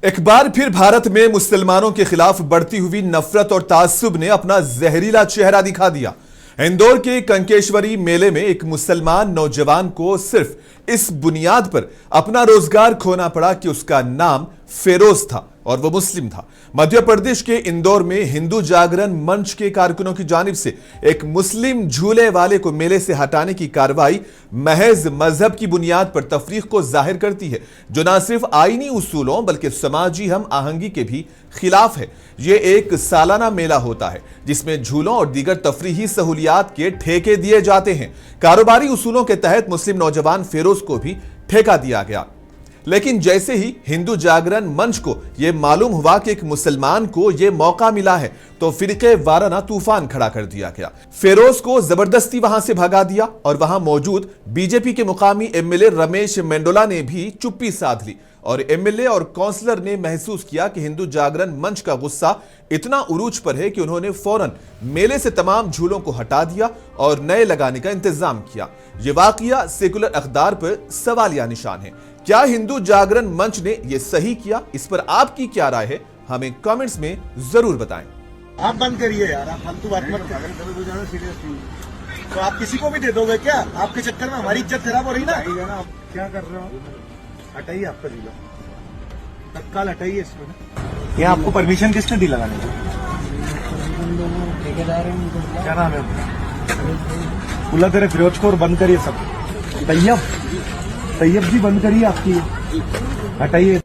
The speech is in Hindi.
एक बार फिर भारत में मुसलमानों के खिलाफ बढ़ती हुई नफरत और ताज्जुब ने अपना जहरीला चेहरा दिखा दिया। इंदौर के कंकेश्वरी मेले में एक मुसलमान नौजवान को सिर्फ इस बुनियाद पर अपना रोजगार खोना पड़ा कि उसका नाम फेरोज था और वो मुस्लिम था। मध्य प्रदेश के इंदौर में हिंदू जागरण मंच के कारकुनों की जानिब से एक मुस्लिम झूले वाले को मेले से हटाने की कार्रवाई महज मजहब की बुनियाद पर तफरीक को जाहिर करती है, जो न सिर्फ आईनी उसूलों बल्कि समाजी हम आहंगी के भी खिलाफ है। यह एक सालाना मेला होता है जिसमें झूलों और दीगर तफरीही सहूलियात के ठेके दिए जाते हैं। कारोबारी उसूलों के तहत मुस्लिम नौजवान फेरोज को भी ठेका दिया गया, लेकिन जैसे ही हिंदू जागरण मंच को यह मालूम हुआ कि एक मुसलमान को यह मौका मिला है तो फिरके वाराना तूफान खड़ा कर दिया गया। फेरोज को जबरदस्ती वहां से भगा दिया और वहां मौजूद बीजेपी के मुकामी एमएलए रमेश मेंडोला ने भी चुप्पी साध ली और एमएलए और काउंसलर ने महसूस किया कि हिंदू जागरण मंच का गुस्सा इतना उरूज पर है कि उन्होंने फौरन मेले से तमाम झूलों को हटा दिया और नए लगाने का इंतजाम किया। यह वाकया सेकुलर अखदार पर सवालिया निशान है। क्या हिंदू जागरण मंच ने यह सही किया? इस पर आपकी क्या राय है? हमें कमेंट्स में जरूर बताएं। आप बंद करिए यार, आप फालतू बात मत करिए। तो आप किसी को भी दे दोगे क्या? आपके चक्कर में हमारी इज्जत खराब हो रही ना। आप क्या कर रहे हो? हटाइए आपका जिला, तत्काल हटाइए इसमें। ये आपको परमिशन किसने दी लगाने की? क्या नाम है? बोला तेरे फिरोज को और बंद करिए सब। तैयब जी बंद करिए आपकी, हटाइए।